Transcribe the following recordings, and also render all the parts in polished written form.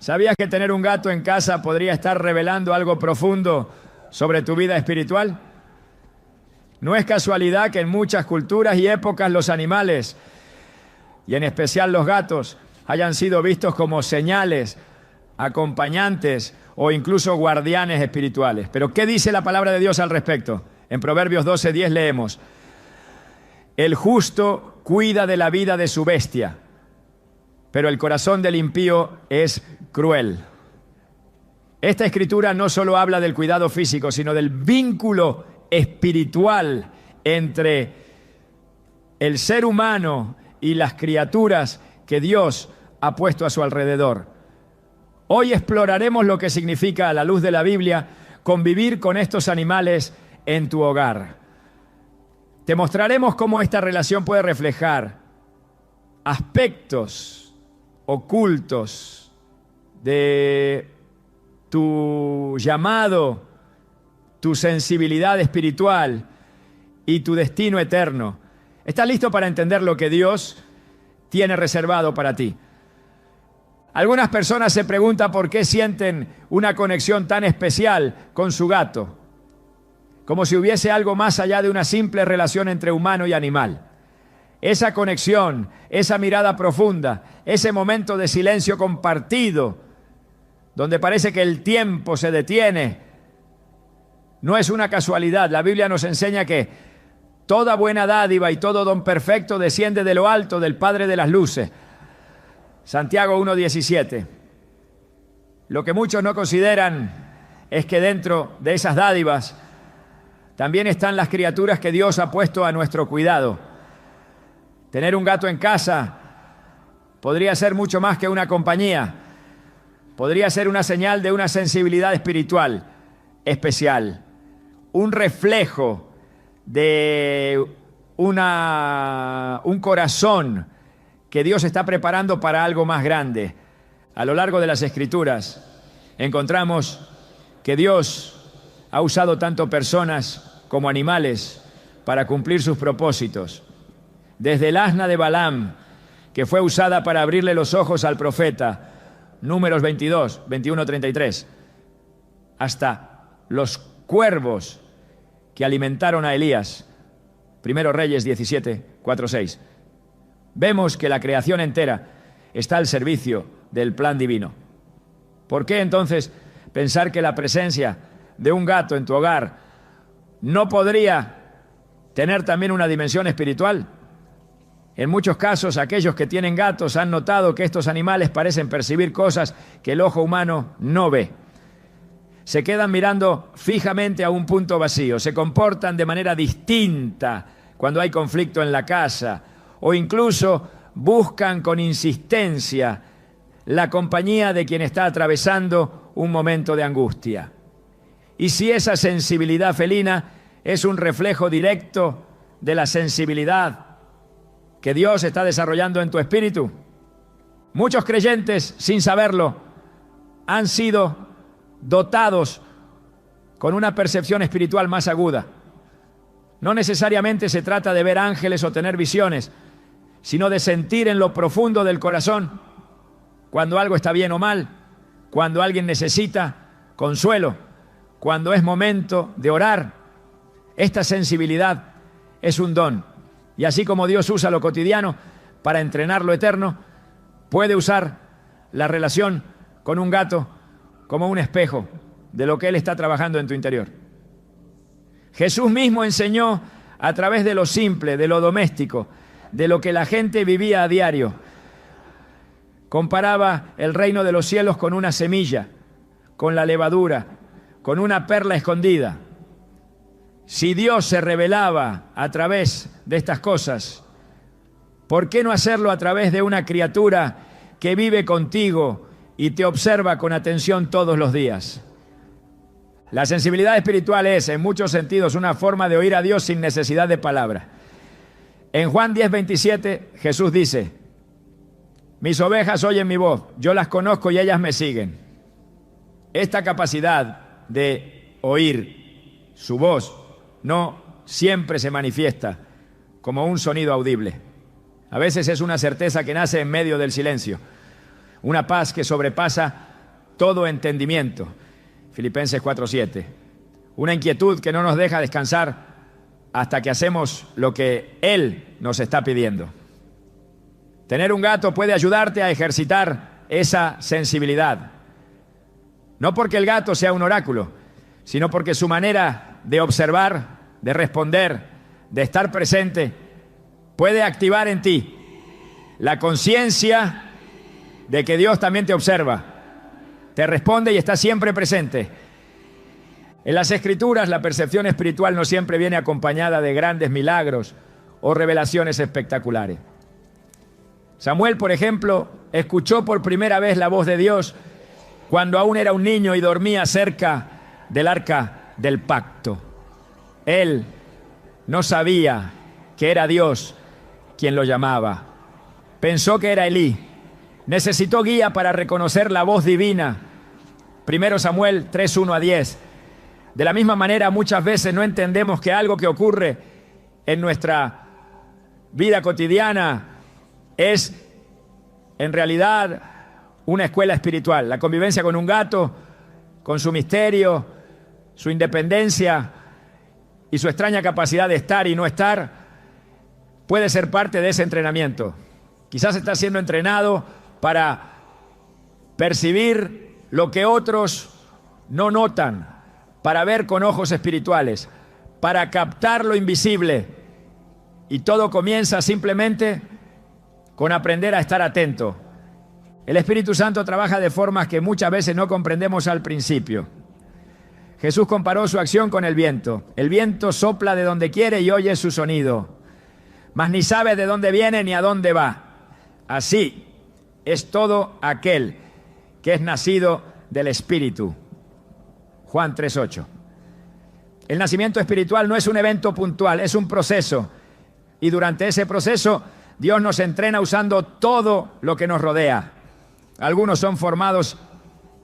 ¿Sabías que tener un gato en casa podría estar revelando algo profundo sobre tu vida espiritual? No es casualidad que en muchas culturas y épocas los animales, y en especial los gatos, hayan sido vistos como señales, acompañantes o incluso guardianes espirituales. Pero ¿qué dice la palabra de Dios al respecto? En Proverbios 12:10 leemos: el justo cuida de la vida de su bestia, pero el corazón del impío es cruel. Esta escritura no solo habla del cuidado físico, sino del vínculo espiritual entre el ser humano y las criaturas que Dios ha puesto a su alrededor. Hoy exploraremos lo que significa, a la luz de la Biblia, convivir con estos animales en tu hogar. Te mostraremos cómo esta relación puede reflejar aspectos ocultos de tu llamado, tu sensibilidad espiritual y tu destino eterno. ¿Estás listo para entender lo que Dios tiene reservado para ti? Algunas personas se preguntan por qué sienten una conexión tan especial con su gato, como si hubiese algo más allá de una simple relación entre humano y animal. Esa conexión, esa mirada profunda, ese momento de silencio compartido, donde parece que el tiempo se detiene, no es una casualidad. La Biblia nos enseña que toda buena dádiva y todo don perfecto desciende de lo alto, del Padre de las luces. Santiago 1:17. Lo que muchos no consideran es que dentro de esas dádivas también están las criaturas que Dios ha puesto a nuestro cuidado. Tener un gato en casa podría ser mucho más que una compañía. Podría ser una señal de una sensibilidad espiritual especial, un reflejo de un corazón que Dios está preparando para algo más grande. A lo largo de las Escrituras encontramos que Dios ha usado tanto personas como animales para cumplir sus propósitos. Desde el asna de Balaam, que fue usada para abrirle los ojos al profeta, Números 22, 21, 33, hasta los cuervos que alimentaron a Elías, Primero Reyes 17, 4, 6. Vemos que la creación entera está al servicio del plan divino. ¿Por qué entonces pensar que la presencia de un gato en tu hogar no podría tener también una dimensión espiritual? En muchos casos, aquellos que tienen gatos han notado que estos animales parecen percibir cosas que el ojo humano no ve. Se quedan mirando fijamente a un punto vacío, se comportan de manera distinta cuando hay conflicto en la casa, o incluso buscan con insistencia la compañía de quien está atravesando un momento de angustia. Y si esa sensibilidad felina es un reflejo directo de la sensibilidad que Dios está desarrollando en tu espíritu, muchos creyentes, sin saberlo, han sido dotados con una percepción espiritual más aguda. No necesariamente se trata de ver ángeles o tener visiones, sino de sentir en lo profundo del corazón cuando algo está bien o mal, cuando alguien necesita consuelo, cuando es momento de orar. Esta sensibilidad es un don. Y así como Dios usa lo cotidiano para entrenar lo eterno, puede usar la relación con un gato como un espejo de lo que Él está trabajando en tu interior. Jesús mismo enseñó a través de lo simple, de lo doméstico, de lo que la gente vivía a diario. Comparaba el reino de los cielos con una semilla, con la levadura, con una perla escondida. Si Dios se revelaba a través de estas cosas, ¿por qué no hacerlo a través de una criatura que vive contigo y te observa con atención todos los días? La sensibilidad espiritual es, en muchos sentidos, una forma de oír a Dios sin necesidad de palabra. En Juan 10:27, Jesús dice: mis ovejas oyen mi voz, yo las conozco y ellas me siguen. Esta capacidad de oír su voz no siempre se manifiesta como un sonido audible. A veces es una certeza que nace en medio del silencio, una paz que sobrepasa todo entendimiento. Filipenses 4:7. Una inquietud que no nos deja descansar hasta que hacemos lo que Él nos está pidiendo. Tener un gato puede ayudarte a ejercitar esa sensibilidad. No porque el gato sea un oráculo, sino porque su manera de observar, de responder, de estar presente, puede activar en ti la conciencia de que Dios también te observa, te responde y está siempre presente. En las Escrituras, la percepción espiritual no siempre viene acompañada de grandes milagros o revelaciones espectaculares. Samuel, por ejemplo, escuchó por primera vez la voz de Dios cuando aún era un niño y dormía cerca del arca del pacto. Él no sabía que era Dios quien lo llamaba. Pensó que era Elí. Necesitó guía para reconocer la voz divina. 1 Samuel 3:1-10. De la misma manera, muchas veces no entendemos que algo que ocurre en nuestra vida cotidiana es en realidad una escuela espiritual. La convivencia con un gato, con su misterio, su independencia y su extraña capacidad de estar y no estar, puede ser parte de ese entrenamiento. Quizás está siendo entrenado para percibir lo que otros no notan, para ver con ojos espirituales, para captar lo invisible. Y todo comienza simplemente con aprender a estar atento. El Espíritu Santo trabaja de formas que muchas veces no comprendemos al principio. Jesús comparó su acción con el viento. El viento sopla de donde quiere y oye su sonido, mas ni sabe de dónde viene ni a dónde va. Así es todo aquel que es nacido del Espíritu. Juan 3:8. El nacimiento espiritual no es un evento puntual, es un proceso. Y durante ese proceso, Dios nos entrena usando todo lo que nos rodea. Algunos son formados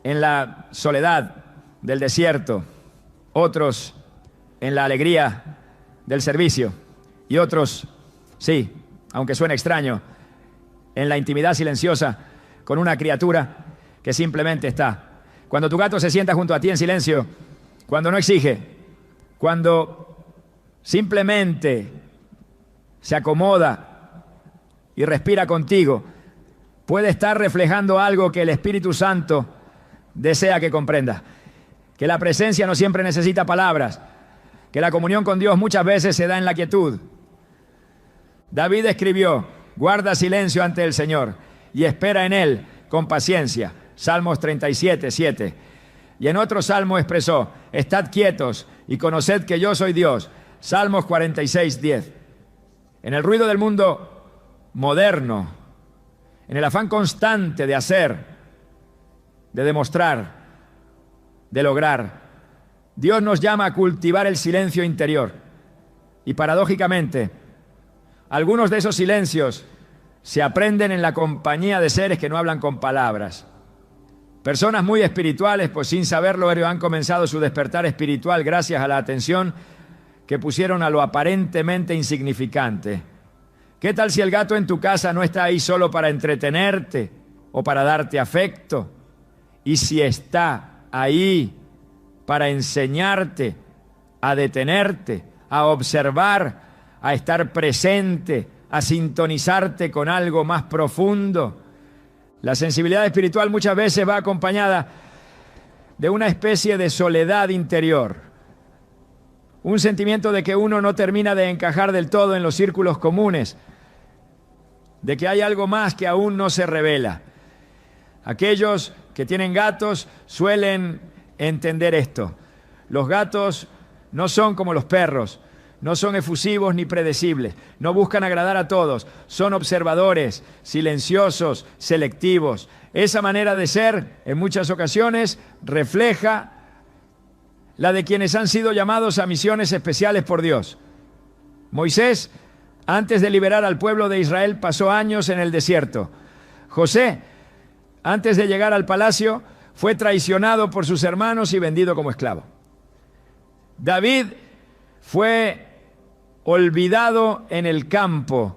en la soledad del desierto, otros en la alegría del servicio y otros, sí, aunque suene extraño, en la intimidad silenciosa con una criatura que simplemente está. Cuando tu gato se sienta junto a ti en silencio, cuando no exige, cuando simplemente se acomoda y respira contigo, puede estar reflejando algo que el Espíritu Santo desea que comprendas. Que la presencia no siempre necesita palabras, que la comunión con Dios muchas veces se da en la quietud. David escribió: guarda silencio ante el Señor y espera en Él con paciencia. Salmos 37:7. Y en otro salmo expresó: estad quietos y conoced que yo soy Dios. Salmos 46:10. En el ruido del mundo moderno, en el afán constante de hacer, de demostrar, de lograr, Dios nos llama a cultivar el silencio interior. Y paradójicamente, algunos de esos silencios se aprenden en la compañía de seres que no hablan con palabras. Personas muy espirituales, pues sin saberlo, han comenzado su despertar espiritual gracias a la atención que pusieron a lo aparentemente insignificante. ¿Qué tal si el gato en tu casa no está ahí solo para entretenerte o para darte afecto? Y si está ahí para enseñarte a detenerte, a observar, a estar presente, a sintonizarte con algo más profundo. La sensibilidad espiritual muchas veces va acompañada de una especie de soledad interior, un sentimiento de que uno no termina de encajar del todo en los círculos comunes, de que hay algo más que aún no se revela. Aquellos que tienen gatos suelen entender esto. Los gatos no son como los perros, no son efusivos ni predecibles, no buscan agradar a todos, son observadores, silenciosos, selectivos. Esa manera de ser, en muchas ocasiones, refleja la de quienes han sido llamados a misiones especiales por Dios. Moisés, antes de liberar al pueblo de Israel, pasó años en el desierto. José, antes de llegar al palacio, fue traicionado por sus hermanos y vendido como esclavo. David fue olvidado en el campo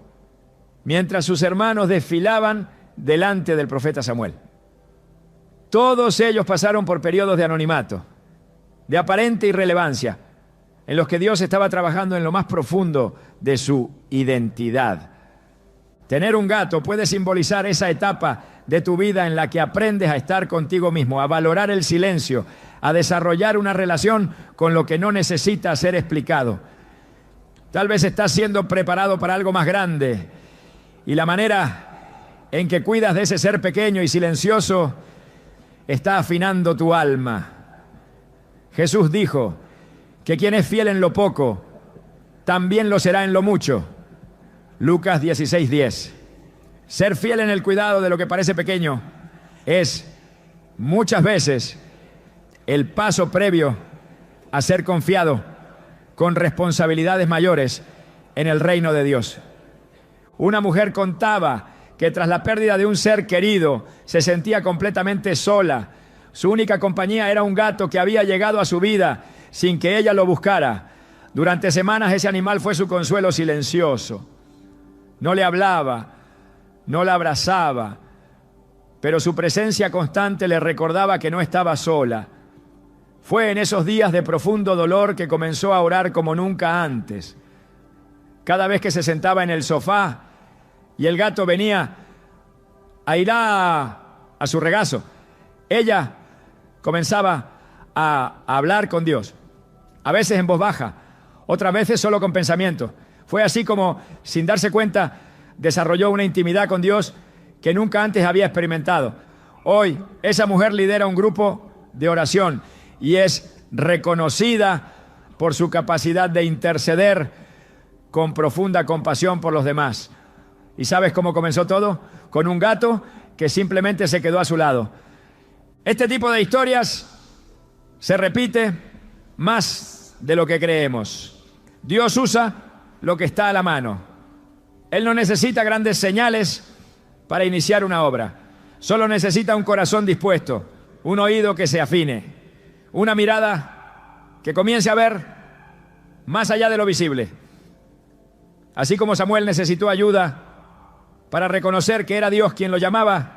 mientras sus hermanos desfilaban delante del profeta Samuel. Todos ellos pasaron por periodos de anonimato, de aparente irrelevancia, en los que Dios estaba trabajando en lo más profundo de su identidad. Tener un gato puede simbolizar esa etapa de tu vida en la que aprendes a estar contigo mismo, a valorar el silencio, a desarrollar una relación con lo que no necesita ser explicado. Tal vez estás siendo preparado para algo más grande y la manera en que cuidas de ese ser pequeño y silencioso está afinando tu alma. Jesús dijo que quien es fiel en lo poco, también lo será en lo mucho. Lucas 16:10. Ser fiel en el cuidado de lo que parece pequeño es muchas veces el paso previo a ser confiado con responsabilidades mayores en el reino de Dios. Una mujer contaba que tras la pérdida de un ser querido se sentía completamente sola. Su única compañía era un gato que había llegado a su vida sin que ella lo buscara. Durante semanas ese animal fue su consuelo silencioso. No le hablaba, no la abrazaba, pero su presencia constante le recordaba que no estaba sola. Fue en esos días de profundo dolor que comenzó a orar como nunca antes. Cada vez que se sentaba en el sofá y el gato venía a ir a su regazo, ella comenzaba a hablar con Dios, a veces en voz baja, otras veces solo con pensamiento. Fue así como, sin darse cuenta, desarrolló una intimidad con Dios que nunca antes había experimentado. Hoy, esa mujer lidera un grupo de oración y es reconocida por su capacidad de interceder con profunda compasión por los demás. ¿Y sabes cómo comenzó todo? Con un gato que simplemente se quedó a su lado. Este tipo de historias se repite más de lo que creemos. Dios usa lo que está a la mano. Él no necesita grandes señales para iniciar una obra. Solo necesita un corazón dispuesto, un oído que se afine, una mirada que comience a ver más allá de lo visible. Así como Samuel necesitó ayuda para reconocer que era Dios quien lo llamaba,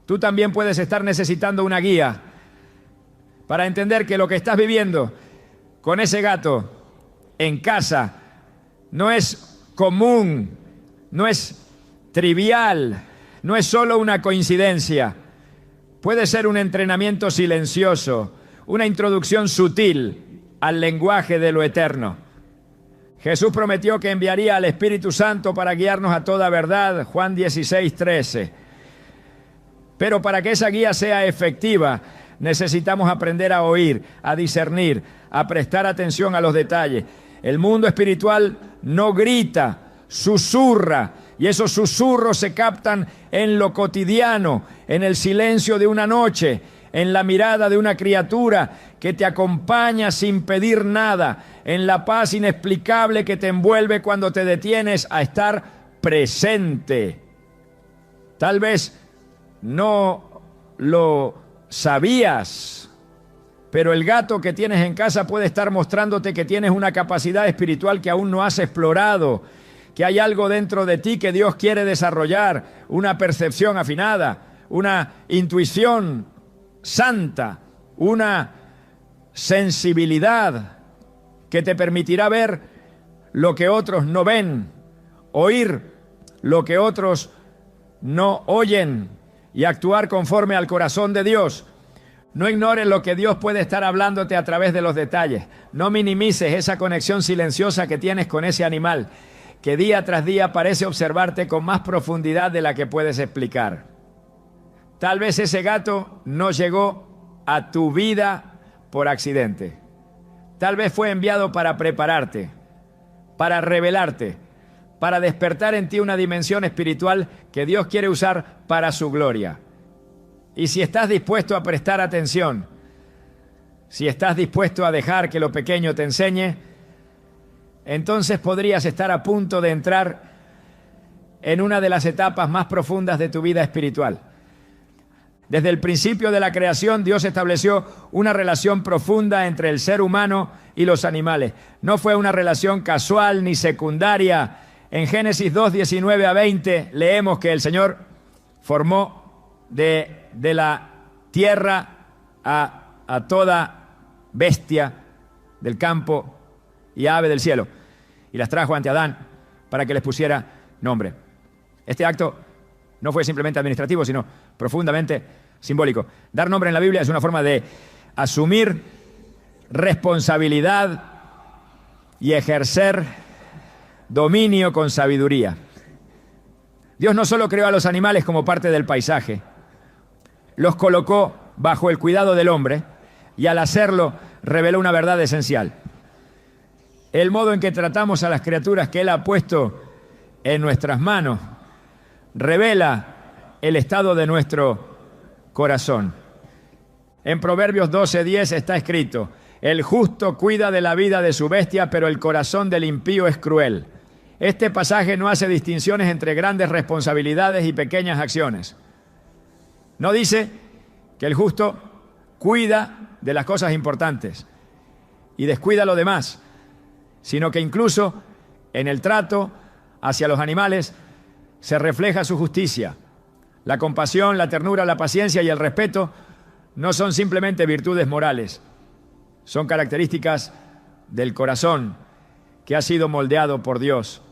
tú también puedes estar necesitando una guía para entender que lo que estás viviendo con ese gato en casa no es común, no es trivial, no es solo una coincidencia. Puede ser un entrenamiento silencioso, una introducción sutil al lenguaje de lo eterno. Jesús prometió que enviaría al Espíritu Santo para guiarnos a toda verdad, Juan 16:13. Pero para que esa guía sea efectiva, necesitamos aprender a oír, a discernir, a prestar atención a los detalles. El mundo espiritual no grita, susurra, y esos susurros se captan en lo cotidiano, en el silencio de una noche, en la mirada de una criatura que te acompaña sin pedir nada, en la paz inexplicable que te envuelve cuando te detienes a estar presente. Tal vez no lo sabías, pero el gato que tienes en casa puede estar mostrándote que tienes una capacidad espiritual que aún no has explorado, que hay algo dentro de ti que Dios quiere desarrollar, una percepción afinada, una intuición santa, una sensibilidad que te permitirá ver lo que otros no ven, oír lo que otros no oyen y actuar conforme al corazón de Dios. No ignores lo que Dios puede estar hablándote a través de los detalles. No minimices esa conexión silenciosa que tienes con ese animal, que día tras día parece observarte con más profundidad de la que puedes explicar. Tal vez ese gato no llegó a tu vida por accidente. Tal vez fue enviado para prepararte, para revelarte, para despertar en ti una dimensión espiritual que Dios quiere usar para su gloria. Y si estás dispuesto a prestar atención, si estás dispuesto a dejar que lo pequeño te enseñe, entonces podrías estar a punto de entrar en una de las etapas más profundas de tu vida espiritual. Desde el principio de la creación, Dios estableció una relación profunda entre el ser humano y los animales. No fue una relación casual ni secundaria. En Génesis 2, 19 a 20 leemos que el Señor formó de la tierra a toda bestia del campo y ave del cielo, y las trajo ante Adán para que les pusiera nombre. Este acto no fue simplemente administrativo, sino profundamente simbólico. Dar nombre en la Biblia es una forma de asumir responsabilidad y ejercer dominio con sabiduría. Dios no solo creó a los animales como parte del paisaje, los colocó bajo el cuidado del hombre y al hacerlo reveló una verdad esencial. El modo en que tratamos a las criaturas que Él ha puesto en nuestras manos revela el estado de nuestro corazón. En Proverbios 12:10 está escrito: el justo cuida de la vida de su bestia, pero el corazón del impío es cruel. Este pasaje no hace distinciones entre grandes responsabilidades y pequeñas acciones. No dice que el justo cuida de las cosas importantes y descuida lo demás, sino que incluso en el trato hacia los animales se refleja su justicia. La compasión, la ternura, la paciencia y el respeto no son simplemente virtudes morales, son características del corazón que ha sido moldeado por Dios.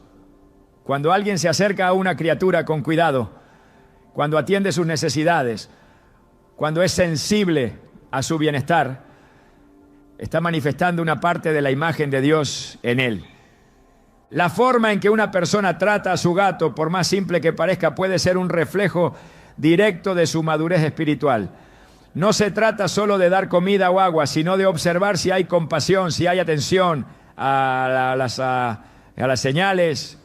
Cuando alguien se acerca a una criatura con cuidado, cuando atiende sus necesidades, cuando es sensible a su bienestar, está manifestando una parte de la imagen de Dios en él. La forma en que una persona trata a su gato, por más simple que parezca, puede ser un reflejo directo de su madurez espiritual. No se trata solo de dar comida o agua, sino de observar si hay compasión, si hay atención a las señales,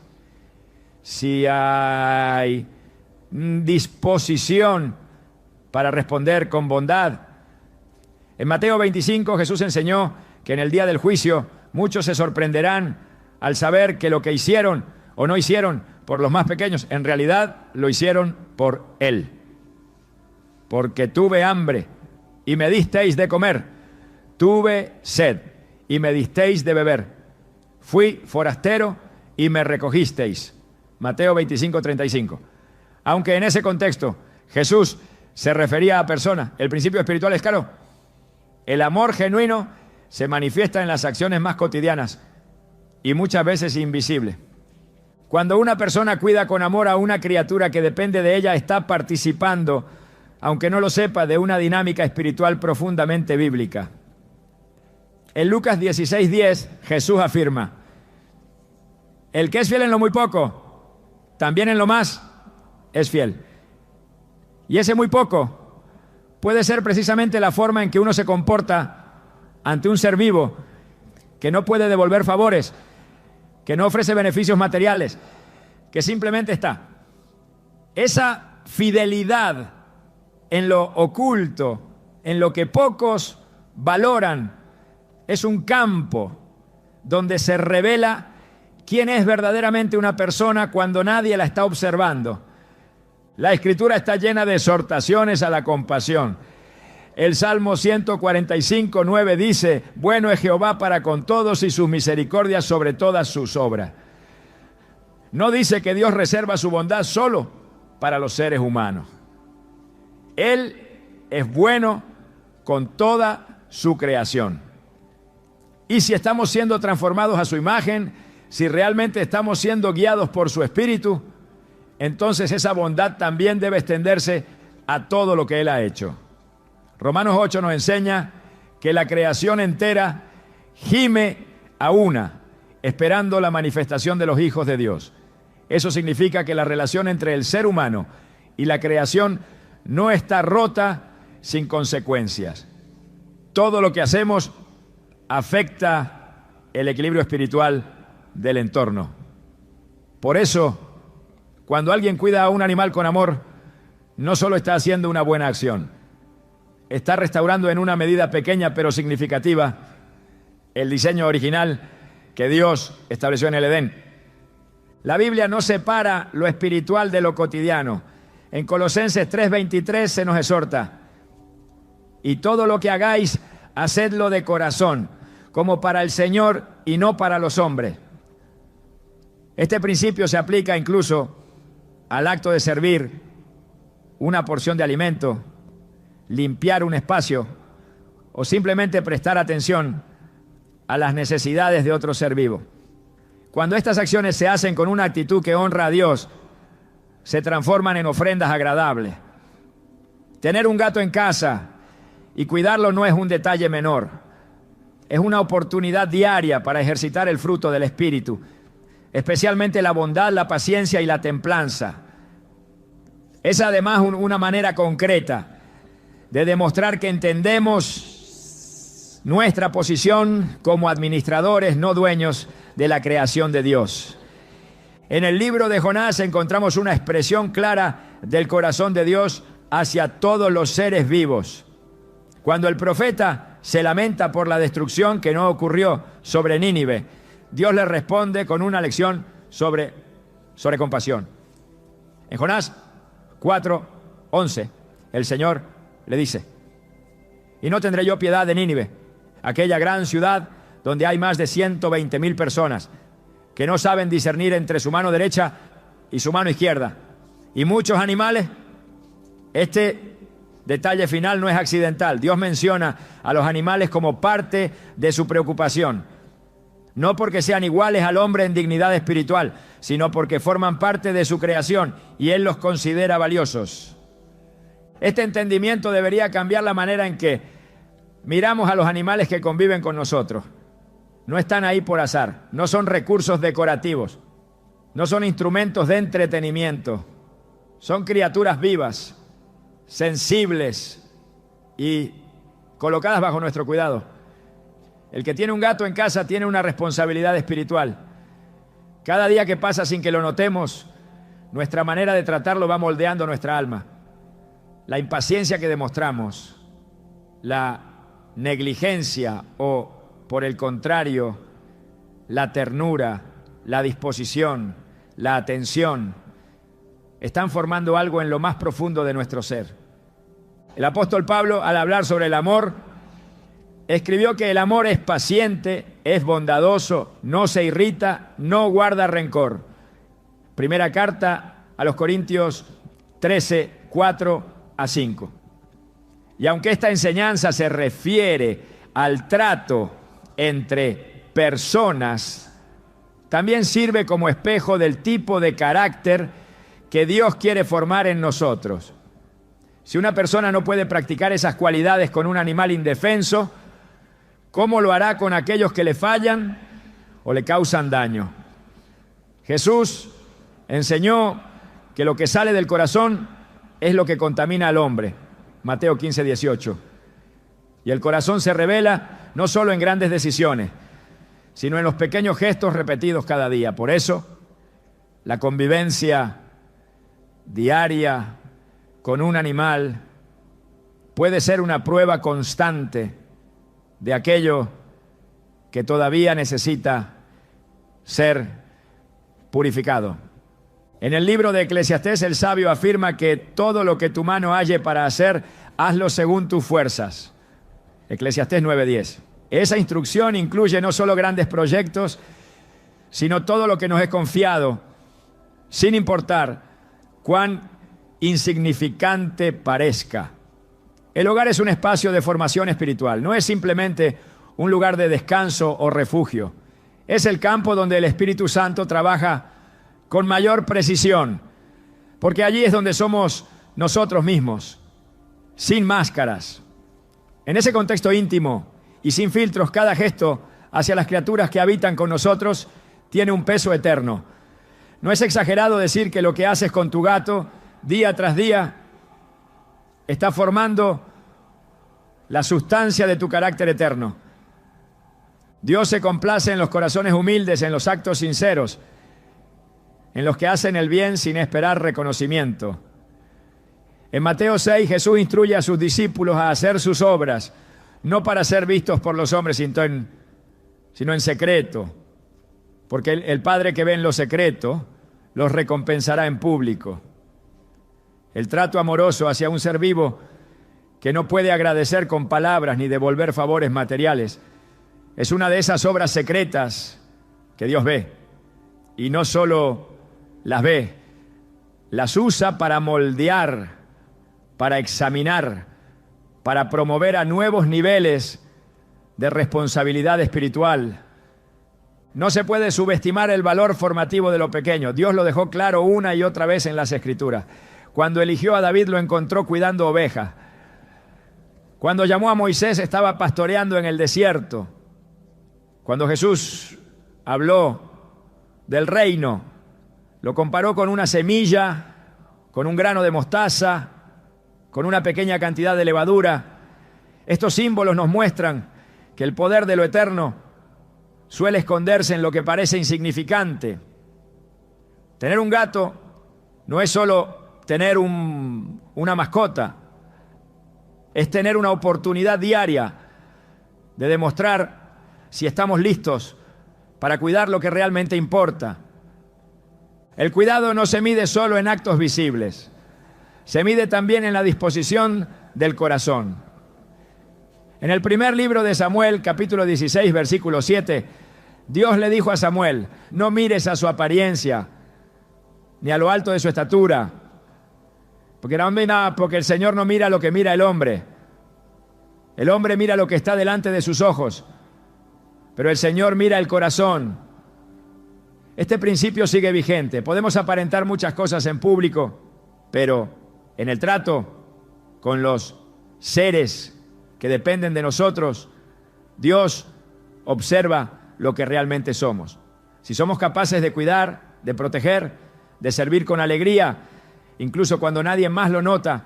si hay disposición para responder con bondad. En Mateo 25 Jesús enseñó que en el día del juicio muchos se sorprenderán al saber que lo que hicieron o no hicieron por los más pequeños, en realidad lo hicieron por Él. Porque tuve hambre y me disteis de comer, tuve sed y me disteis de beber, fui forastero y me recogisteis. Mateo 25:35. Aunque en ese contexto Jesús se refería a personas, el principio espiritual es claro. El amor genuino se manifiesta en las acciones más cotidianas y muchas veces invisible. Cuando una persona cuida con amor a una criatura que depende de ella, está participando, aunque no lo sepa, de una dinámica espiritual profundamente bíblica. En Lucas 16:10, Jesús afirma: el que es fiel en lo muy poco, también en lo más es fiel. Y ese muy poco puede ser precisamente la forma en que uno se comporta ante un ser vivo que no puede devolver favores, que no ofrece beneficios materiales, que simplemente está. Esa fidelidad en lo oculto, en lo que pocos valoran, es un campo donde se revela quién es verdaderamente una persona cuando nadie la está observando. La Escritura está llena de exhortaciones a la compasión. El Salmo 145:9 dice: bueno es Jehová para con todos y sus misericordias sobre todas sus obras. No dice que Dios reserva su bondad solo para los seres humanos. Él es bueno con toda su creación. Y si estamos siendo transformados a su imagen, si realmente estamos siendo guiados por su Espíritu, entonces esa bondad también debe extenderse a todo lo que Él ha hecho. Romanos 8 nos enseña que la creación entera gime a una, esperando la manifestación de los hijos de Dios. Eso significa que la relación entre el ser humano y la creación no está rota sin consecuencias. Todo lo que hacemos afecta el equilibrio espiritual del entorno. Por eso, cuando alguien cuida a un animal con amor, no solo está haciendo una buena acción, está restaurando en una medida pequeña pero significativa el diseño original que Dios estableció en el Edén. La Biblia no separa lo espiritual de lo cotidiano. En Colosenses 3:23 se nos exhorta: y todo lo que hagáis, hacedlo de corazón, como para el Señor y no para los hombres. Este principio se aplica incluso al acto de servir una porción de alimento, limpiar un espacio o simplemente prestar atención a las necesidades de otro ser vivo. Cuando estas acciones se hacen con una actitud que honra a Dios, se transforman en ofrendas agradables. Tener un gato en casa y cuidarlo no es un detalle menor. Es una oportunidad diaria para ejercitar el fruto del Espíritu, especialmente la bondad, la paciencia y la templanza. Es además una manera concreta de demostrar que entendemos nuestra posición como administradores, no dueños de la creación de Dios. En el libro de Jonás encontramos una expresión clara del corazón de Dios hacia todos los seres vivos. Cuando el profeta se lamenta por la destrucción que no ocurrió sobre Nínive, Dios le responde con una lección sobre compasión. En Jonás 4:11, el Señor le dice: «Y no tendré yo piedad de Nínive, aquella gran ciudad donde hay más de 120,000 personas que no saben discernir entre su mano derecha y su mano izquierda, y muchos animales». Este detalle final no es accidental. Dios menciona a los animales como parte de su preocupación, no porque sean iguales al hombre en dignidad espiritual, sino porque forman parte de su creación y Él los considera valiosos. Este entendimiento debería cambiar la manera en que miramos a los animales que conviven con nosotros. No están ahí por azar, no son recursos decorativos, no son instrumentos de entretenimiento, son criaturas vivas, sensibles y colocadas bajo nuestro cuidado. El que tiene un gato en casa tiene una responsabilidad espiritual. Cada día que pasa sin que lo notemos, nuestra manera de tratarlo va moldeando nuestra alma. La impaciencia que demostramos, la negligencia o, por el contrario, la ternura, la disposición, la atención, están formando algo en lo más profundo de nuestro ser. El apóstol Pablo, al hablar sobre el amor, escribió que el amor es paciente, es bondadoso, no se irrita, no guarda rencor. Primera carta a los Corintios 13:4-5. Y aunque esta enseñanza se refiere al trato entre personas, también sirve como espejo del tipo de carácter que Dios quiere formar en nosotros. Si una persona no puede practicar esas cualidades con un animal indefenso, ¿cómo lo hará con aquellos que le fallan o le causan daño? Jesús enseñó que lo que sale del corazón es lo que contamina al hombre. Mateo 15:18. Y el corazón se revela no solo en grandes decisiones, sino en los pequeños gestos repetidos cada día. Por eso, la convivencia diaria con un animal puede ser una prueba constante de aquello que todavía necesita ser purificado. En el libro de Eclesiastés, el sabio afirma que todo lo que tu mano halle para hacer, hazlo según tus fuerzas. Eclesiastés 9:10. Esa instrucción incluye no solo grandes proyectos, sino todo lo que nos es confiado, sin importar cuán insignificante parezca. El hogar es un espacio de formación espiritual, no es simplemente un lugar de descanso o refugio. Es el campo donde el Espíritu Santo trabaja con mayor precisión, porque allí es donde somos nosotros mismos, sin máscaras. En ese contexto íntimo y sin filtros, cada gesto hacia las criaturas que habitan con nosotros tiene un peso eterno. No es exagerado decir que lo que haces con tu gato día tras día está formando la sustancia de tu carácter eterno. Dios se complace en los corazones humildes, en los actos sinceros, en los que hacen el bien sin esperar reconocimiento. En Mateo 6, Jesús instruye a sus discípulos a hacer sus obras, no para ser vistos por los hombres, sino en secreto, porque el Padre que ve en lo secreto los recompensará en público. El trato amoroso hacia un ser vivo que no puede agradecer con palabras ni devolver favores materiales es una de esas obras secretas que Dios ve. Y no solo las ve, las usa para moldear, para examinar, para promover a nuevos niveles de responsabilidad espiritual. No se puede subestimar el valor formativo de lo pequeño. Dios lo dejó claro una y otra vez en las Escrituras. Cuando eligió a David lo encontró cuidando ovejas. Cuando llamó a Moisés estaba pastoreando en el desierto. Cuando Jesús habló del reino, lo comparó con una semilla, con un grano de mostaza, con una pequeña cantidad de levadura. Estos símbolos nos muestran que el poder de lo eterno suele esconderse en lo que parece insignificante. Tener un gato no es solo tener una mascota, es tener una oportunidad diaria de demostrar si estamos listos para cuidar lo que realmente importa. El cuidado no se mide solo en actos visibles, se mide también en la disposición del corazón. En el primer libro de Samuel, capítulo 16, versículo 7, Dios le dijo a Samuel: no mires a su apariencia, ni a lo alto de su estatura, porque el Señor no mira lo que mira el hombre. El hombre mira lo que está delante de sus ojos, pero el Señor mira el corazón. Este principio sigue vigente. Podemos aparentar muchas cosas en público, pero en el trato con los seres que dependen de nosotros, Dios observa lo que realmente somos. Si somos capaces de cuidar, de proteger, de servir con alegría, incluso cuando nadie más lo nota,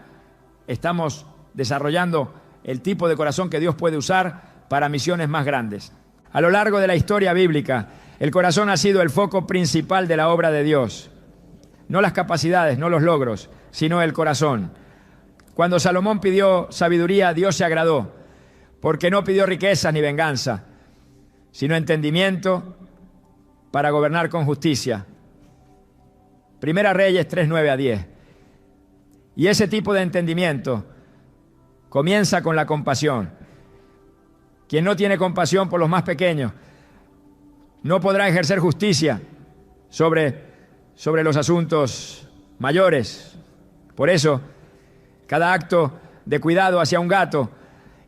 estamos desarrollando el tipo de corazón que Dios puede usar para misiones más grandes. A lo largo de la historia bíblica, el corazón ha sido el foco principal de la obra de Dios. No las capacidades, no los logros, sino el corazón. Cuando Salomón pidió sabiduría, Dios se agradó, porque no pidió riquezas ni venganza, sino entendimiento para gobernar con justicia. Primera Reyes 3, 9 a 10. Y ese tipo de entendimiento comienza con la compasión. Quien no tiene compasión por los más pequeños no podrá ejercer justicia sobre los asuntos mayores. Por eso, cada acto de cuidado hacia un gato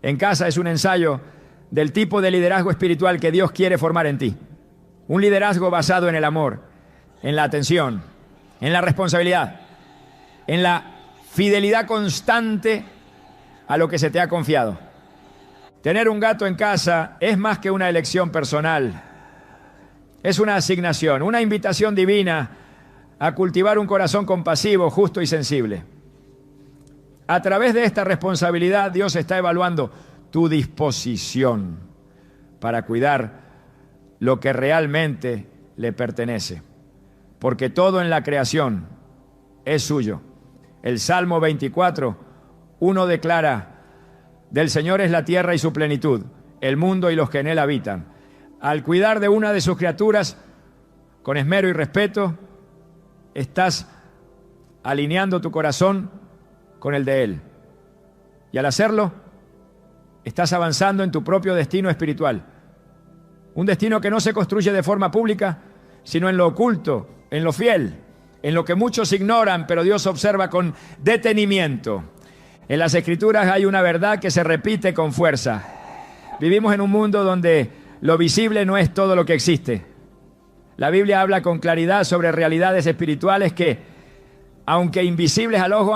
en casa es un ensayo del tipo de liderazgo espiritual que Dios quiere formar en ti. Un liderazgo basado en el amor, en la atención, en la responsabilidad, en la fidelidad constante a lo que se te ha confiado. Tener un gato en casa es más que una elección personal. Es una asignación, una invitación divina a cultivar un corazón compasivo, justo y sensible. A través de esta responsabilidad, Dios está evaluando tu disposición para cuidar lo que realmente le pertenece. Porque todo en la creación es suyo. El Salmo 24, 1 declara: del Señor es la tierra y su plenitud, el mundo y los que en él habitan. Al cuidar de una de sus criaturas con esmero y respeto, estás alineando tu corazón con el de Él. Y al hacerlo, estás avanzando en tu propio destino espiritual. Un destino que no se construye de forma pública, sino en lo oculto, en lo fiel, en lo que muchos ignoran, pero Dios observa con detenimiento. En las Escrituras hay una verdad que se repite con fuerza. Vivimos en un mundo donde lo visible no es todo lo que existe. La Biblia habla con claridad sobre realidades espirituales que, aunque invisibles al ojo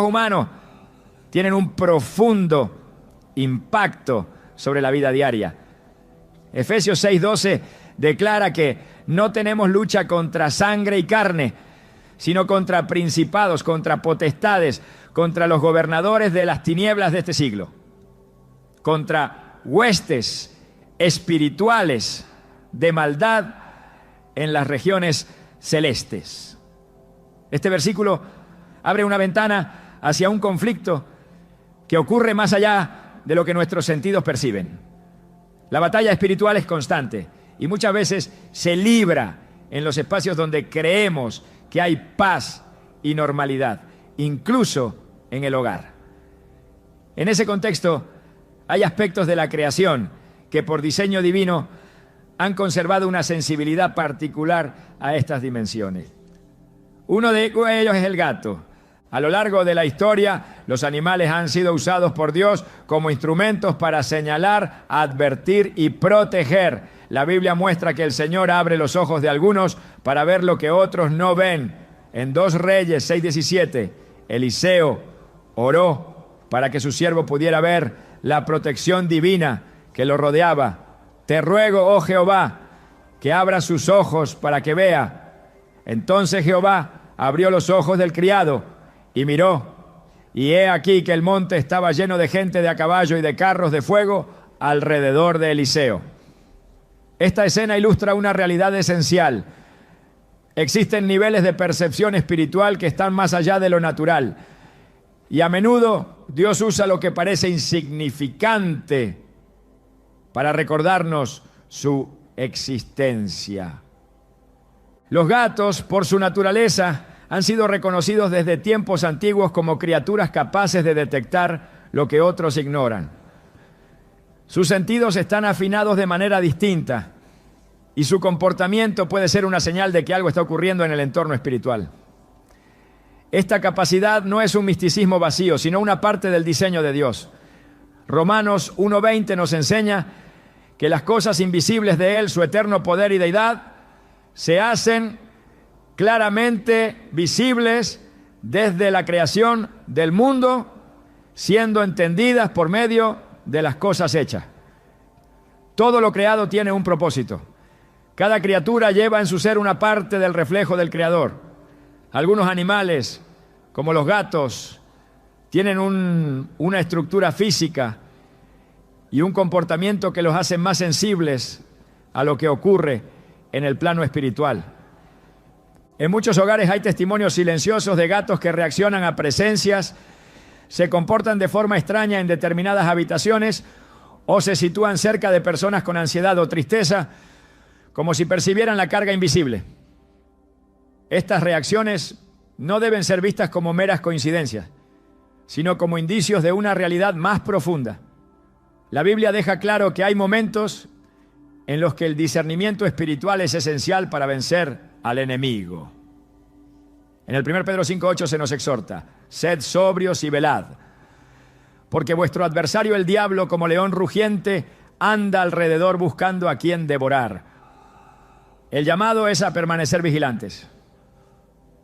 humano, tienen un profundo impacto sobre la vida diaria. Efesios 6:12 declara que no tenemos lucha contra sangre y carne, sino contra principados, contra potestades, contra los gobernadores de las tinieblas de este siglo, contra huestes espirituales de maldad en las regiones celestes. Este versículo abre una ventana hacia un conflicto que ocurre más allá de lo que nuestros sentidos perciben. La batalla espiritual es constante y muchas veces se libra en los espacios donde creemos que hay paz y normalidad, incluso en el hogar. En ese contexto, hay aspectos de la creación que por diseño divino han conservado una sensibilidad particular a estas dimensiones. Uno de ellos es el gato. A lo largo de la historia, los animales han sido usados por Dios como instrumentos para señalar, advertir y proteger. La Biblia muestra que el Señor abre los ojos de algunos para ver lo que otros no ven. En 2 Reyes 6:17, Eliseo oró para que su siervo pudiera ver la protección divina que lo rodeaba. Te ruego, oh Jehová, que abra sus ojos para que vea. Entonces Jehová abrió los ojos del criado y miró, y he aquí que el monte estaba lleno de gente de a caballo y de carros de fuego alrededor de Eliseo. Esta escena ilustra una realidad esencial. Existen niveles de percepción espiritual que están más allá de lo natural. Y a menudo Dios usa lo que parece insignificante para recordarnos su existencia. Los gatos, por su naturaleza, han sido reconocidos desde tiempos antiguos como criaturas capaces de detectar lo que otros ignoran. Sus sentidos están afinados de manera distinta y su comportamiento puede ser una señal de que algo está ocurriendo en el entorno espiritual. Esta capacidad no es un misticismo vacío, sino una parte del diseño de Dios. Romanos 1:20 nos enseña que las cosas invisibles de Él, su eterno poder y deidad, se hacen claramente visibles desde la creación del mundo, siendo entendidas por medio de las cosas hechas. Todo lo creado tiene un propósito. Cada criatura lleva en su ser una parte del reflejo del Creador. Algunos animales, como los gatos, tienen una estructura física y un comportamiento que los hace más sensibles a lo que ocurre en el plano espiritual. En muchos hogares hay testimonios silenciosos de gatos que reaccionan a presencias, se comportan de forma extraña en determinadas habitaciones o se sitúan cerca de personas con ansiedad o tristeza, como si percibieran la carga invisible. Estas reacciones no deben ser vistas como meras coincidencias, sino como indicios de una realidad más profunda. La Biblia deja claro que hay momentos en los que el discernimiento espiritual es esencial para vencer al enemigo. En el 1 Pedro 5:8 se nos exhorta: sed sobrios y velad, porque vuestro adversario el diablo, como león rugiente, anda alrededor buscando a quien devorar. El llamado es a permanecer vigilantes,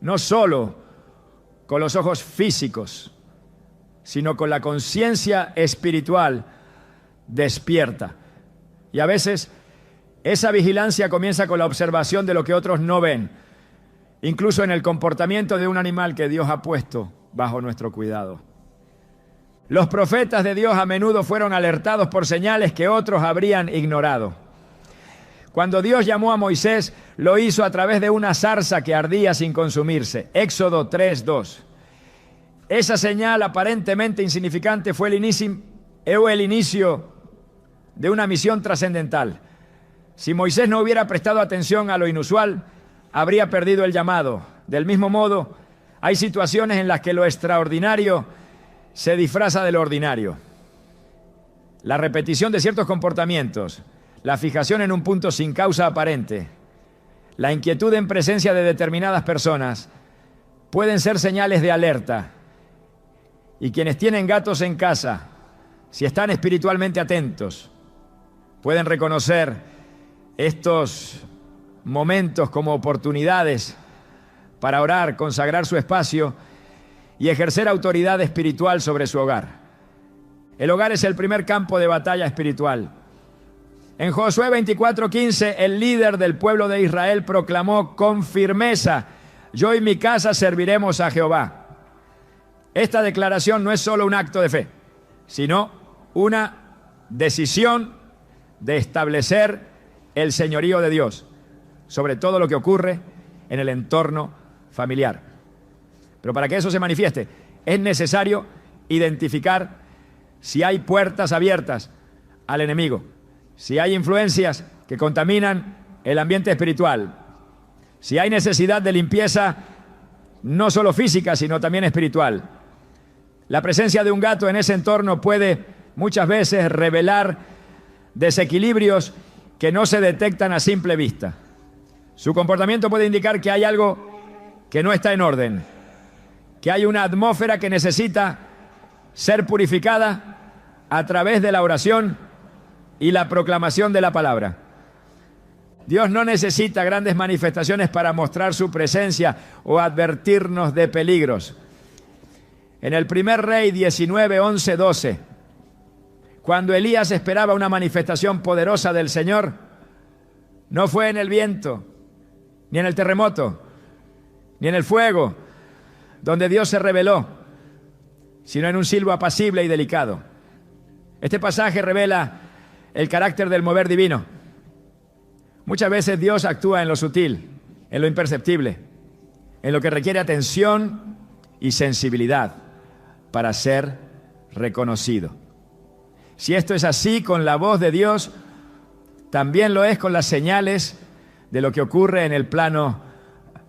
no solo con los ojos físicos, sino con la conciencia espiritual despierta. Y a veces esa vigilancia comienza con la observación de lo que otros no ven, incluso en el comportamiento de un animal que Dios ha puesto bajo nuestro cuidado. Los profetas de Dios a menudo fueron alertados por señales que otros habrían ignorado. Cuando Dios llamó a Moisés, lo hizo a través de una zarza que ardía sin consumirse. Éxodo 3:2. Esa señal aparentemente insignificante fue el inicio de una misión trascendental. Si Moisés no hubiera prestado atención a lo inusual, habría perdido el llamado. Del mismo modo, hay situaciones en las que lo extraordinario se disfraza de lo ordinario. La repetición de ciertos comportamientos, la fijación en un punto sin causa aparente, la inquietud en presencia de determinadas personas, pueden ser señales de alerta. Y quienes tienen gatos en casa, si están espiritualmente atentos, pueden reconocer estos momentos como oportunidades para orar, consagrar su espacio y ejercer autoridad espiritual sobre su hogar. El hogar es el primer campo de batalla espiritual. En Josué 24:15, el líder del pueblo de Israel proclamó con firmeza: yo y mi casa serviremos a Jehová. Esta declaración no es solo un acto de fe, sino una decisión de establecer el señorío de Dios sobre todo lo que ocurre en el entorno familiar. Pero para que eso se manifieste, es necesario identificar si hay puertas abiertas al enemigo, si hay influencias que contaminan el ambiente espiritual, si hay necesidad de limpieza no solo física, sino también espiritual. La presencia de un gato en ese entorno puede muchas veces revelar desequilibrios que no se detectan a simple vista. Su comportamiento puede indicar que hay algo que no está en orden, que hay una atmósfera que necesita ser purificada a través de la oración y la proclamación de la palabra. Dios no necesita grandes manifestaciones para mostrar su presencia o advertirnos de peligros. En el primer Rey 19, 11, 12, cuando Elías esperaba una manifestación poderosa del Señor, no fue en el viento, ni en el terremoto, ni en el fuego, donde Dios se reveló, sino en un silbo apacible y delicado. Este pasaje revela el carácter del mover divino. Muchas veces Dios actúa en lo sutil, en lo imperceptible, en lo que requiere atención y sensibilidad para ser reconocido. Si esto es así con la voz de Dios, también lo es con las señales de lo que ocurre en el plano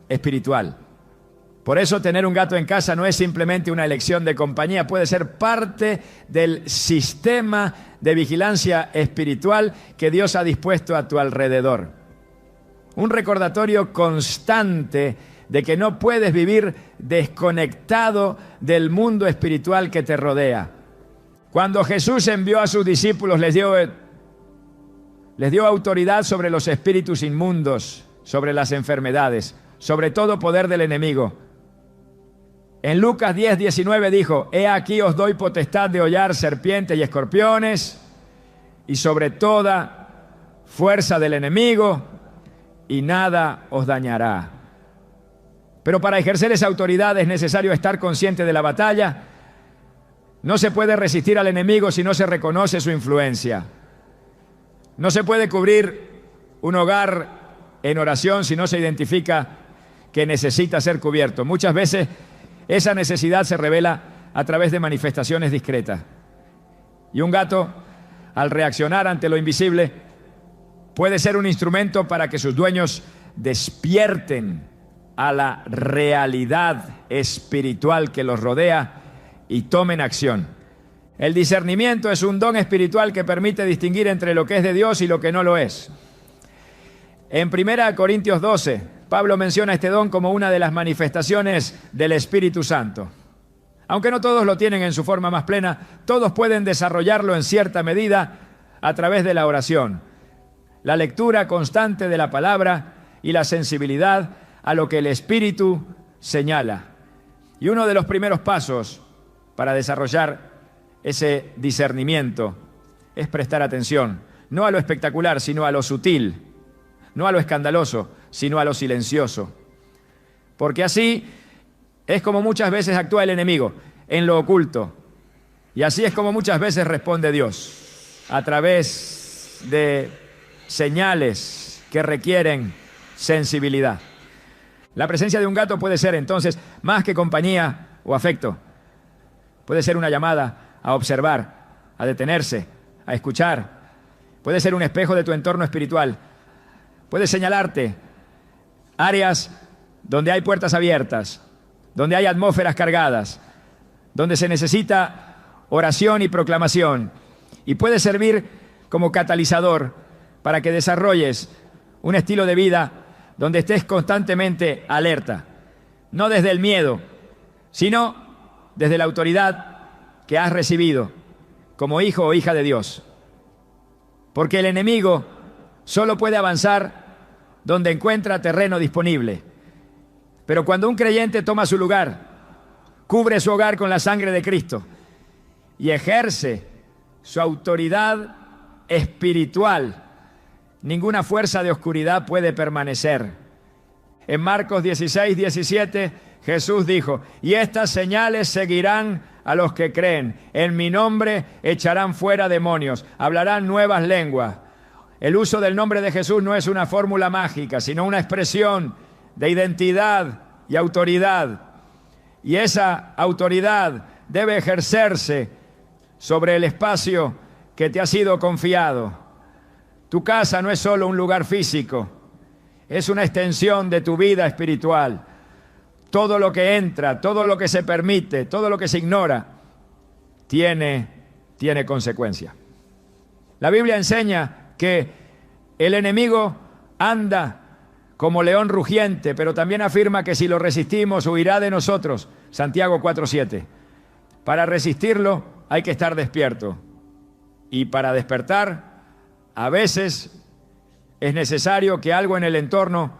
espiritual. Por eso tener un gato en casa no es simplemente una elección de compañía, puede ser parte del sistema de vigilancia espiritual que Dios ha dispuesto a tu alrededor. Un recordatorio constante de que no puedes vivir desconectado del mundo espiritual que te rodea. Cuando Jesús envió a sus discípulos, les dio autoridad sobre los espíritus inmundos, sobre las enfermedades, sobre todo poder del enemigo. En Lucas 10, 19 dijo: he aquí os doy potestad de hollar serpientes y escorpiones y sobre toda fuerza del enemigo, y nada os dañará. Pero para ejercer esa autoridad es necesario estar consciente de la batalla. No se puede resistir al enemigo si no se reconoce su influencia. No se puede cubrir un hogar en oración si no se identifica que necesita ser cubierto. Muchas veces esa necesidad se revela a través de manifestaciones discretas. Y un gato, al reaccionar ante lo invisible, puede ser un instrumento para que sus dueños despierten a la realidad espiritual que los rodea y tomen acción. El discernimiento es un don espiritual que permite distinguir entre lo que es de Dios y lo que no lo es. En 1 Corintios 12, Pablo menciona este don como una de las manifestaciones del Espíritu Santo. Aunque no todos lo tienen en su forma más plena, todos pueden desarrollarlo en cierta medida a través de la oración, la lectura constante de la palabra y la sensibilidad a lo que el Espíritu señala. Y uno de los primeros pasos para desarrollar ese discernimiento es prestar atención, no a lo espectacular, sino a lo sutil, no a lo escandaloso, sino a lo silencioso. Porque así es como muchas veces actúa el enemigo, en lo oculto. Y así es como muchas veces responde Dios, a través de señales que requieren sensibilidad. La presencia de un gato puede ser entonces más que compañía o afecto. Puede ser una llamada a observar, a detenerse, a escuchar. Puede ser un espejo de tu entorno espiritual. Puede señalarte áreas donde hay puertas abiertas, donde hay atmósferas cargadas, donde se necesita oración y proclamación. Y puede servir como catalizador para que desarrolles un estilo de vida donde estés constantemente alerta, no desde el miedo, sino desde la autoridad que has recibido como hijo o hija de Dios. Porque el enemigo solo puede avanzar donde encuentra terreno disponible. Pero cuando un creyente toma su lugar, cubre su hogar con la sangre de Cristo y ejerce su autoridad espiritual, ninguna fuerza de oscuridad puede permanecer. En Marcos 16, 17, Jesús dijo: y estas señales seguirán a los que creen. En mi nombre echarán fuera demonios, hablarán nuevas lenguas. El uso del nombre de Jesús no es una fórmula mágica, sino una expresión de identidad y autoridad. Y esa autoridad debe ejercerse sobre el espacio que te ha sido confiado. Tu casa no es solo un lugar físico, es una extensión de tu vida espiritual. Todo lo que entra, todo lo que se permite, todo lo que se ignora, tiene consecuencia. La Biblia enseña que el enemigo anda como león rugiente, pero también afirma que si lo resistimos, huirá de nosotros. Santiago 4:7. Para resistirlo hay que estar despierto. Y para despertar, a veces es necesario que algo en el entorno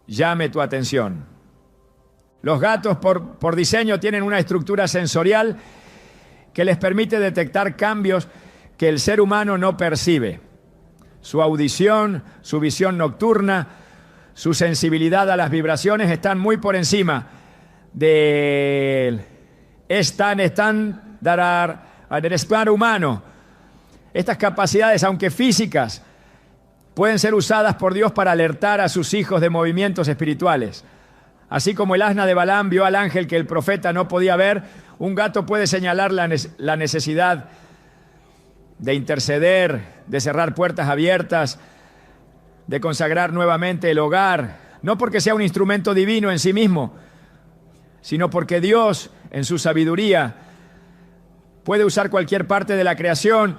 llame tu atención. Los gatos por diseño tienen una estructura sensorial que les permite detectar cambios que el ser humano no percibe. Su audición, su visión nocturna, su sensibilidad a las vibraciones están muy por encima del estándar humano. Estas capacidades, aunque físicas, pueden ser usadas por Dios para alertar a sus hijos de movimientos espirituales. Así como el asna de Balaam vio al ángel que el profeta no podía ver, un gato puede señalar la necesidad de interceder, de cerrar puertas abiertas, de consagrar nuevamente el hogar, no porque sea un instrumento divino en sí mismo, sino porque Dios, en su sabiduría, puede usar cualquier parte de la creación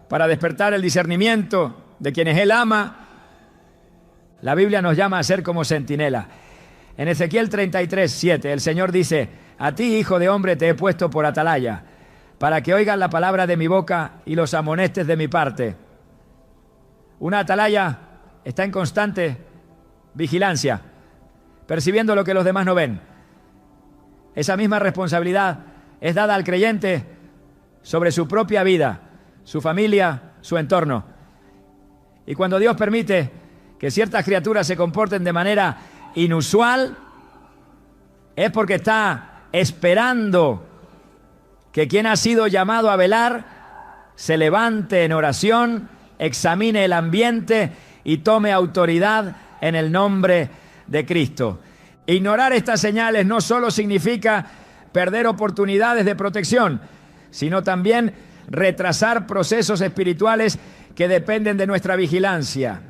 para despertar el discernimiento de quienes Él ama. La Biblia nos llama a ser como centinela. En Ezequiel 33:7, el Señor dice: a ti, hijo de hombre, te he puesto por atalaya, para que oigas la palabra de mi boca y los amonestes de mi parte. Una atalaya está en constante vigilancia, percibiendo lo que los demás no ven. Esa misma responsabilidad es dada al creyente sobre su propia vida, su familia, su entorno. Y cuando Dios permite que ciertas criaturas se comporten de manera inusual, es porque está esperando que quien ha sido llamado a velar se levante en oración, examine el ambiente y tome autoridad en el nombre de Cristo. Ignorar estas señales no solo significa perder oportunidades de protección, sino también retrasar procesos espirituales que dependen de nuestra vigilancia.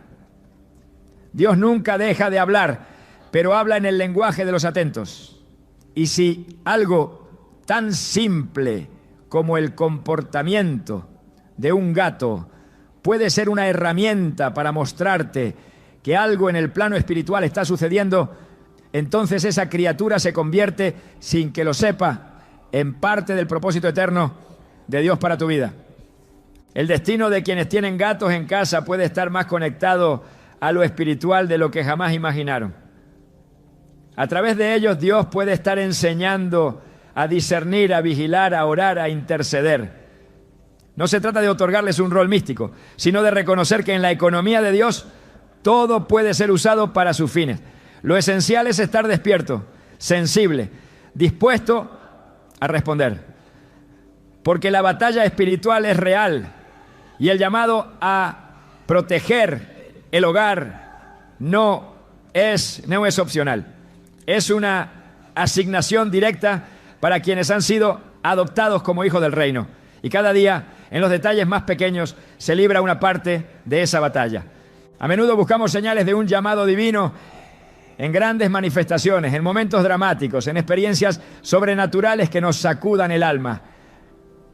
Dios nunca deja de hablar, pero habla en el lenguaje de los atentos. Y si algo tan simple como el comportamiento de un gato puede ser una herramienta para mostrarte que algo en el plano espiritual está sucediendo, entonces esa criatura se convierte, sin que lo sepa, en parte del propósito eterno de Dios para tu vida. El destino de quienes tienen gatos en casa puede estar más conectado a lo espiritual de lo que jamás imaginaron. A través de ellos Dios puede estar enseñando a discernir, a vigilar, a orar, a interceder. No se trata de otorgarles un rol místico, sino de reconocer que en la economía de Dios todo puede ser usado para sus fines. Lo esencial es estar despierto, sensible, dispuesto a responder. Porque la batalla espiritual es real y el llamado a proteger el hogar no es opcional. Es una asignación directa para quienes han sido adoptados como hijos del reino. Y cada día, en los detalles más pequeños, se libra una parte de esa batalla. A menudo buscamos señales de un llamado divino en grandes manifestaciones, en momentos dramáticos, en experiencias sobrenaturales que nos sacudan el alma.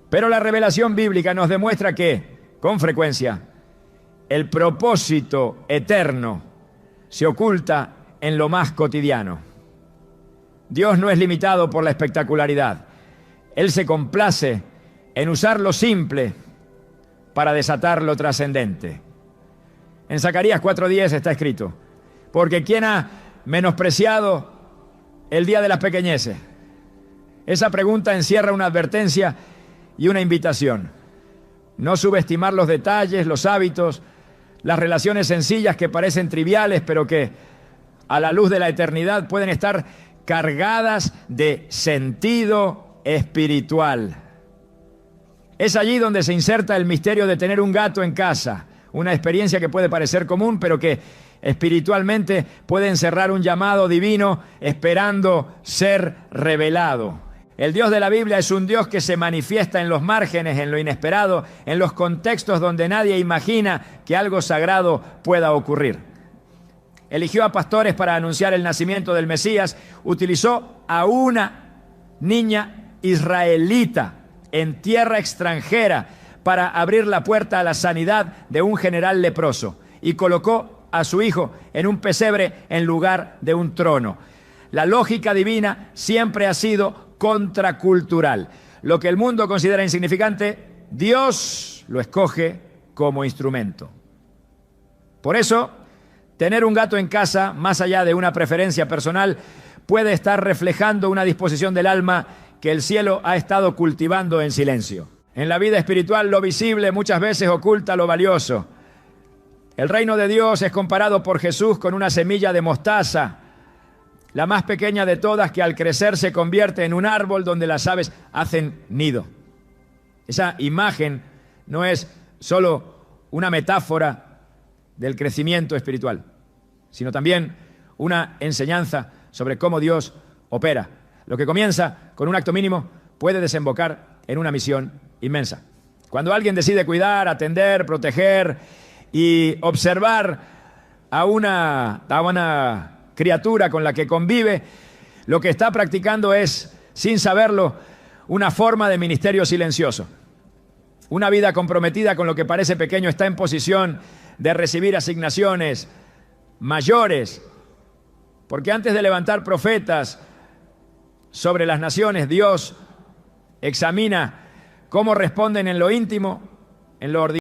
Pero la revelación bíblica nos demuestra que, con frecuencia, el propósito eterno se oculta en lo más cotidiano. Dios no es limitado por la espectacularidad. Él se complace en usar lo simple para desatar lo trascendente. En Zacarías 4:10 está escrito: porque ¿quién ha menospreciado el día de las pequeñeces? Esa pregunta encierra una advertencia y una invitación. No subestimar los detalles, los hábitos, las relaciones sencillas que parecen triviales, pero que a la luz de la eternidad pueden estar cargadas de sentido espiritual. Es allí donde se inserta el misterio de tener un gato en casa, una experiencia que puede parecer común, pero que espiritualmente puede encerrar un llamado divino esperando ser revelado. El Dios de la Biblia es un Dios que se manifiesta en los márgenes, en lo inesperado, en los contextos donde nadie imagina que algo sagrado pueda ocurrir. Eligió a pastores para anunciar el nacimiento del Mesías, utilizó a una niña israelita en tierra extranjera para abrir la puerta a la sanidad de un general leproso y colocó a su hijo en un pesebre en lugar de un trono. La lógica divina siempre ha sido contracultural. Lo que el mundo considera insignificante, Dios lo escoge como instrumento. Por eso, tener un gato en casa, más allá de una preferencia personal, puede estar reflejando una disposición del alma que el cielo ha estado cultivando en silencio. En la vida espiritual, lo visible muchas veces oculta lo valioso. El reino de Dios es comparado por Jesús con una semilla de mostaza, la más pequeña de todas, que al crecer se convierte en un árbol donde las aves hacen nido. Esa imagen no es solo una metáfora del crecimiento espiritual, sino también una enseñanza sobre cómo Dios opera. Lo que comienza con un acto mínimo puede desembocar en una misión inmensa. Cuando alguien decide cuidar, atender, proteger y observar a una criatura con la que convive, lo que está practicando es, sin saberlo, una forma de ministerio silencioso. Una vida comprometida con lo que parece pequeño está en posición de recibir asignaciones mayores, porque antes de levantar profetas sobre las naciones, Dios examina cómo responden en lo íntimo, en lo ordinario.